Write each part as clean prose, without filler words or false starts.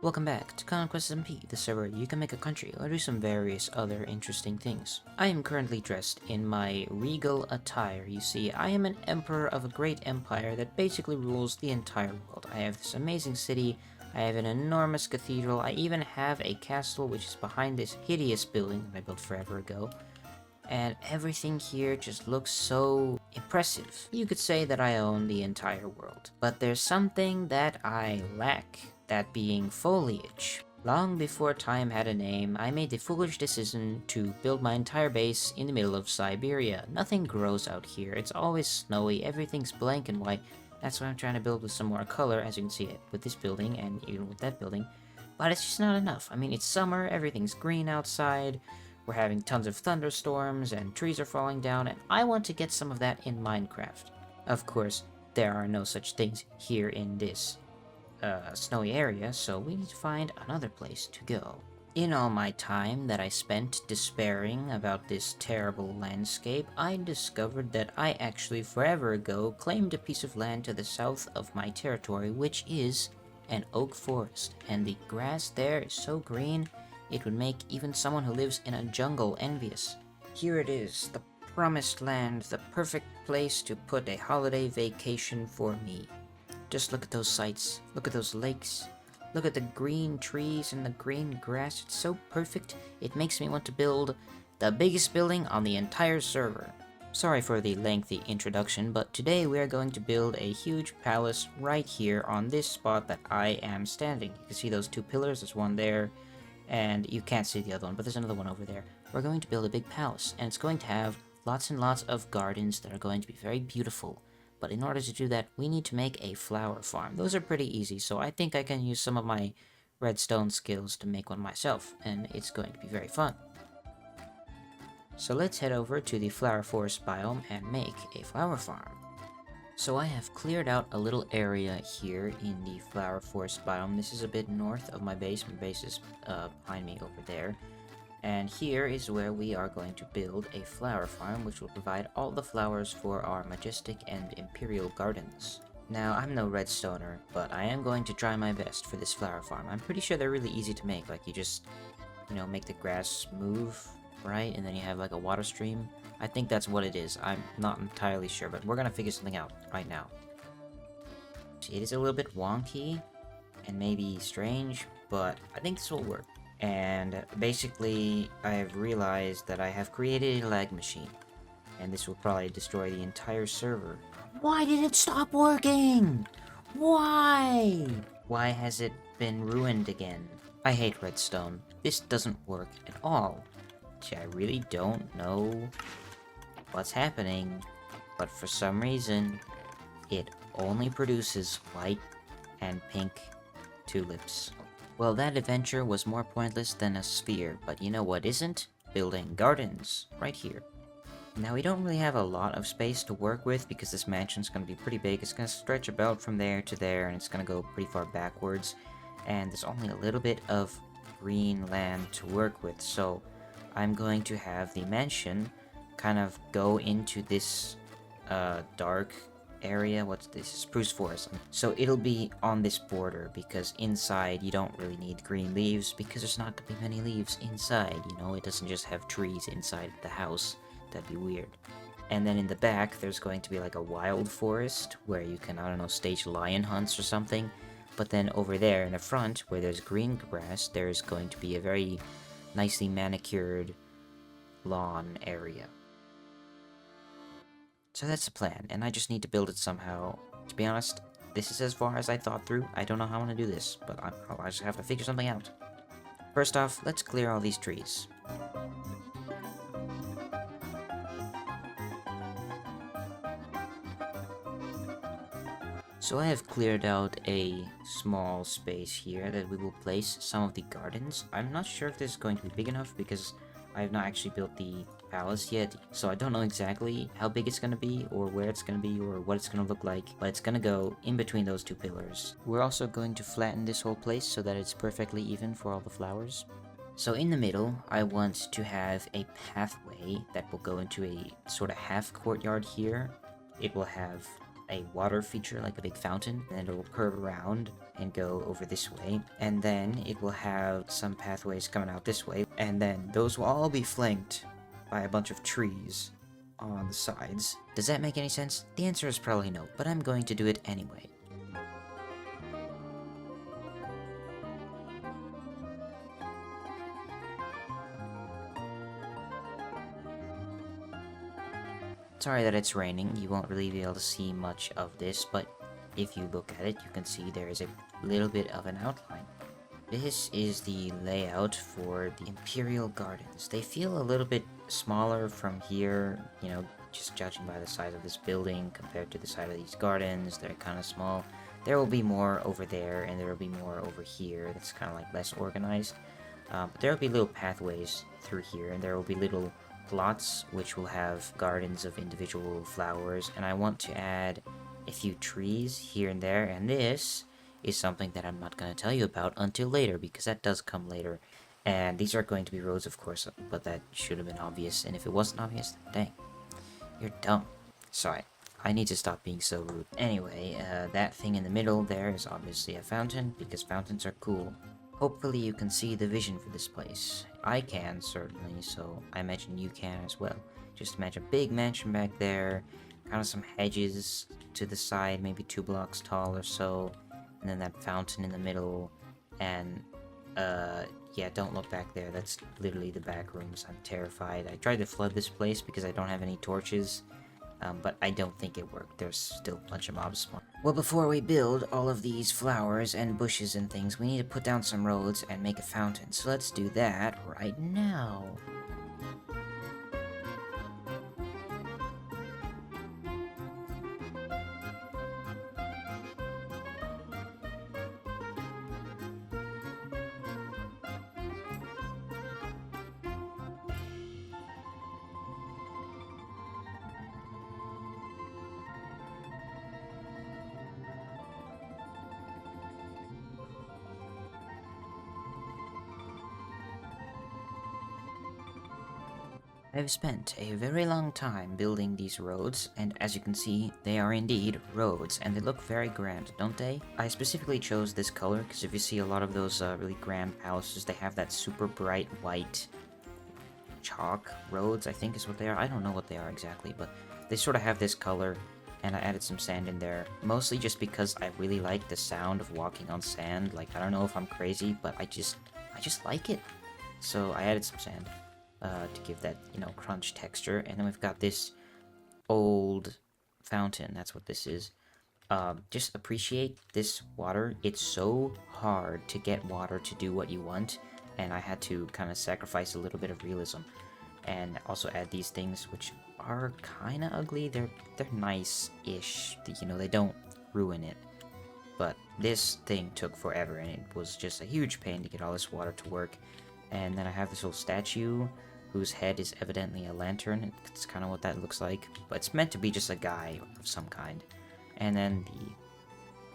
Welcome back to CONQUEST SMP, the server you can make a country or do some various other interesting things. I am currently dressed in my regal attire. You see, I am an emperor of a great empire that basically rules the entire world. I have this amazing city, I have an enormous cathedral, I even have a castle which is behind this hideous building that I built forever ago. And everything here just looks so impressive. You could say that I own the entire world. But there's something that I lack, that being foliage. Long before time had a name, I made the foolish decision to build my entire base in the middle of Siberia. Nothing grows out here, it's always snowy, everything's blank and white. That's why I'm trying to build with some more color, as you can see it with this building and even with that building. But it's just not enough. I mean, it's summer, everything's green outside. We're having tons of thunderstorms and trees are falling down, and I want to get some of that in Minecraft. Of course, there are no such things here in this snowy area, so we need to find another place to go. In all my time that I spent despairing about this terrible landscape, I discovered that I actually forever ago claimed a piece of land to the south of my territory, which is an oak forest, and the grass there is so green it would make even someone who lives in a jungle envious. Here it is, the promised land, the perfect place to put a holiday vacation for me. Just look at those sights, look at those lakes, look at the green trees and the green grass. It's so perfect, it makes me want to build the biggest building on the entire server. Sorry for the lengthy introduction, but today we are going to build a huge palace right here on this spot that I am standing. You can see those two pillars, there's one there, and you can't see the other one, but there's another one over there. We're going to build a big palace, and it's going to have lots and lots of gardens that are going to be very beautiful. But in order to do that, we need to make a flower farm. Those are pretty easy, so I think I can use some of my redstone skills to make one myself, and it's going to be very fun. So let's head over to the flower forest biome and make a flower farm. So I have cleared out a little area here in the flower forest biome. This is a bit north of my base. My base is behind me over there. And here is where we are going to build a flower farm, which will provide all the flowers for our majestic and imperial gardens. Now, I'm no redstoner, but I am going to try my best for this flower farm. I'm pretty sure they're really easy to make. Like, you just, make the grass move, right? And then you have like a water stream. I think that's what it is. I'm not entirely sure, but we're gonna figure something out right now. It is a little bit wonky and maybe strange, but I think this will work. And basically, I have realized that I have created a lag machine, and this will probably destroy the entire server. Why did it stop working? Why? Why has it been ruined again? I hate redstone. This doesn't work at all. I really don't know what's happening, but for some reason, it only produces white and pink tulips. Well, that adventure was more pointless than a sphere, but you know what isn't? Building gardens, right here. Now, we don't really have a lot of space to work with because this mansion's going to be pretty big. It's going to stretch about from there to there, and it's going to go pretty far backwards, and there's only a little bit of green land to work with, so I'm going to have the mansion kind of go into this dark area. What's this? Spruce forest. So it'll be on this border because inside you don't really need green leaves because there's not going to be many leaves inside. It doesn't just have trees inside the house. That'd be weird. And then in the back there's going to be like a wild forest where you can, I don't know, stage lion hunts or something. But then over there in the front where there's green grass, there's going to be a very nicely manicured lawn area. So that's the plan, and I just need to build it somehow. To be honest, this is as far as I thought through. I don't know how I'm gonna do this, but I just have to figure something out. First off, let's clear all these trees. So I have cleared out a small space here that we will place some of the gardens. I'm not sure if this is going to be big enough because I have not actually built the palace yet, so I don't know exactly how big it's going to be or where it's going to be or what it's going to look like, but it's going to go in between those two pillars. We're also going to flatten this whole place so that it's perfectly even for all the flowers. So in the middle, I want to have a pathway that will go into a sort of half courtyard here. It will have a water feature, like a big fountain, and it'll curve around and go over this way, and then it will have some pathways coming out this way, and then those will all be flanked by a bunch of trees on the sides. Does that make any sense? The answer is probably no, but I'm going to do it anyway. Sorry that it's raining, you won't really be able to see much of this, but if you look at it, you can see there is a little bit of an outline. This is the layout for the Imperial Gardens. They feel a little bit smaller from here, you know, just judging by the size of this building compared to the size of these gardens. They're kind of small. There will be more over there, and there will be more over here. That's kind of like less organized. But there will be little pathways through here, and there will be little plots which will have gardens of individual flowers, and I want to add a few trees here and there, and this is something that I'm not going to tell you about until later, because that does come later. And these are going to be roads, of course, but that should have been obvious, and if it wasn't obvious, dang, you're dumb. Sorry, I need to stop being so rude. Anyway, that thing in the middle there is obviously a fountain, because fountains are cool. Hopefully you can see the vision for this place. I can, certainly, so I imagine you can as well. Just imagine a big mansion back there, kind of some hedges to the side, maybe 2 blocks tall or so, and then that fountain in the middle, and, yeah, don't look back there, that's literally the back rooms. I'm terrified. I tried to flood this place because I don't have any torches, but I don't think it worked. There's still a bunch of mobs spawning. Well, before we build all of these flowers and bushes and things, we need to put down some roads and make a fountain. So let's do that right now. I've spent a very long time building these roads, and as you can see, they are indeed roads, and they look very grand, don't they? I specifically chose this color, because if you see a lot of those really grand palaces, they have that super bright white chalk roads, I think is what they are. I don't know what they are exactly, but they sort of have this color, and I added some sand in there, mostly just because I really like the sound of walking on sand. Like, I don't know if I'm crazy, but I just like it. So I added some sand. To give that, you know, crunch texture. And then we've got this old fountain. That's what this is. Just appreciate this water. It's so hard to get water to do what you want, and I had to kind of sacrifice a little bit of realism. And also add these things, which are kind of ugly. They're nice-ish. You know, they don't ruin it. But this thing took forever, and it was just a huge pain to get all this water to work. And then I have this little statue whose head is evidently a lantern. It's kind of what that looks like, but it's meant to be just a guy of some kind. And then the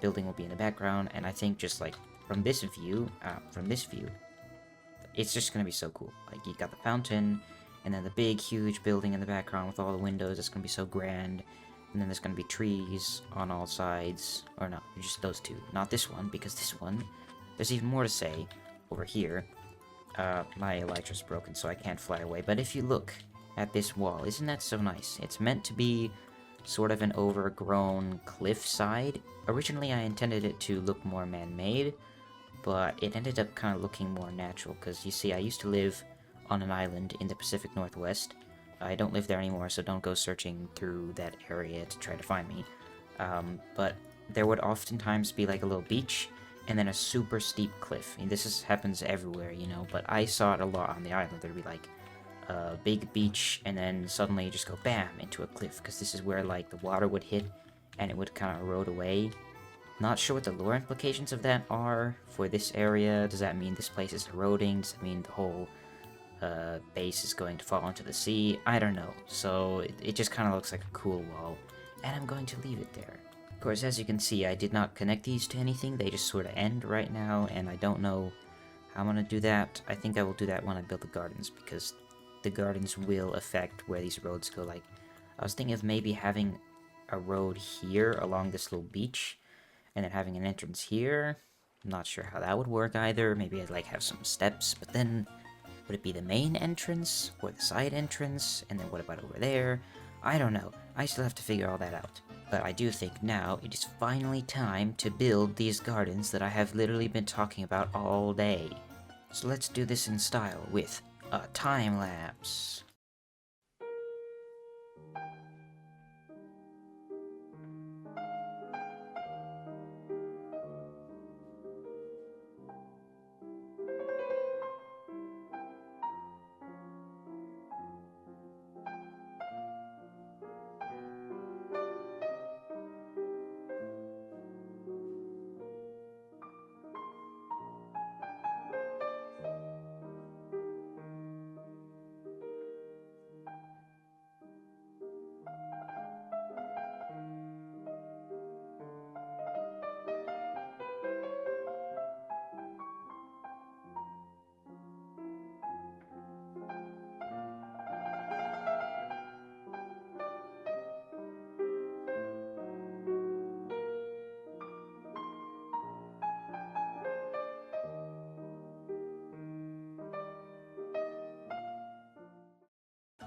building will be in the background, and I think just like from this view, it's just gonna be so cool. Like, you got the fountain, and then the big, huge building in the background with all the windows. It's gonna be so grand. And then there's gonna be trees on all sides, or no, just those two, not this one, because this one, there's even more to say over here. My elytra's broken, so I can't fly away, but if you look at this wall, isn't that so nice? It's meant to be sort of an overgrown cliffside. Originally, I intended it to look more man-made, but it ended up kind of looking more natural, because you see, I used to live on an island in the Pacific Northwest. I don't live there anymore, so don't go searching through that area to try to find me. But there would oftentimes be like a little beach, and then a super steep cliff. And happens everywhere, you know, but I saw it a lot on the island. There'd be like a big beach, and then suddenly you just go bam into a cliff, because this is where like the water would hit, and it would kind of erode away. Not sure what the lore implications of that are for this area. Does that mean this place is eroding? Does it mean the whole base is going to fall into the sea? I don't know. So it just kind of looks like a cool wall, and I'm going to leave it there. Of course, as you can see, I did not connect these to anything. They just sort of end right now, and I don't know how I'm going to do that. I think I will do that when I build the gardens, because the gardens will affect where these roads go. Like, I was thinking of maybe having a road here along this little beach, and then having an entrance here, I'm not sure how that would work either. Maybe I'd like have some steps, but then would it be the main entrance or the side entrance? And then what about over there? I don't know. I still have to figure all that out. But I do think now it is finally time to build these gardens that I have literally been talking about all day. So let's do this in style with a time lapse.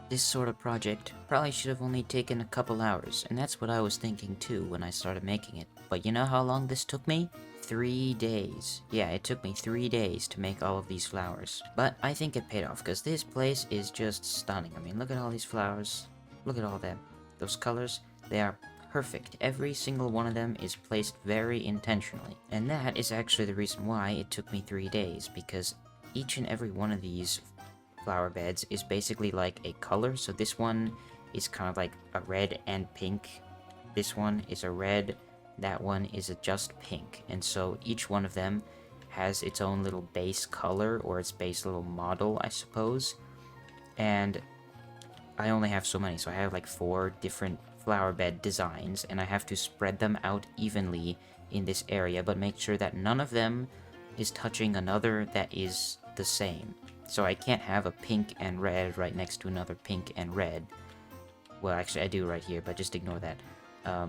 This sort of project probably should have only taken a couple hours, and that's what I was thinking too when I started making it. But you know how long this took me? 3 days. Yeah, it took me 3 days to make all of these flowers. But I think it paid off, because this place is just stunning. I mean, look at all these flowers. Look at all them. Those colors, they are perfect. Every single one of them is placed very intentionally. And that is actually the reason why it took me 3 days, because each and every one of these flower beds is basically like a color. So this one is kind of like a red and pink. This one is a red. That one is a just pink. And so each one of them has its own little base color, or its base little model, I suppose. And I only have so many, so I have like 4 different flower bed designs, and I have to spread them out evenly in this area, but make sure that none of them is touching another that is the same. So I can't have a pink and red right next to another pink and red. Well, actually I do right here, but just ignore that.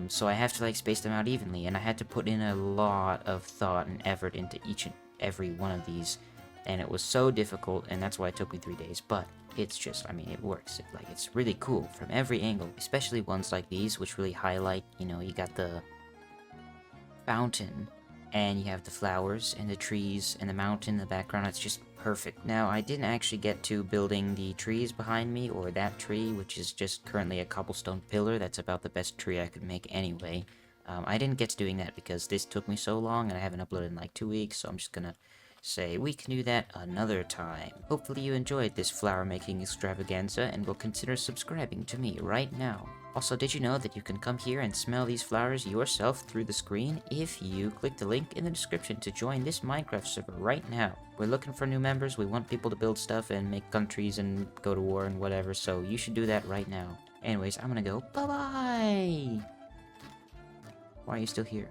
So I have to like space them out evenly, and I had to put in a lot of thought and effort into each and every one of these, and it was so difficult, and that's why it took me 3 days. But it's just, I mean, it works. It's really cool from every angle, especially ones like these, which really highlight, you know, you got the fountain, and you have the flowers and the trees and the mountain in the background. It's just perfect. Now, I didn't actually get to building the trees behind me, or that tree, which is just currently a cobblestone pillar. That's about the best tree I could make anyway. I didn't get to doing that because this took me so long, and I haven't uploaded in like 2 weeks, so I'm just gonna say we can do that another time. Hopefully you enjoyed this flower making extravaganza and will consider subscribing to me right now. Also, did you know that you can come here and smell these flowers yourself through the screen if you click the link in the description to join this Minecraft server right now? We're looking for new members. We want people to build stuff and make countries and go to war and whatever, so you should do that right now. Anyways, I'm gonna go. Bye-bye! Why are you still here?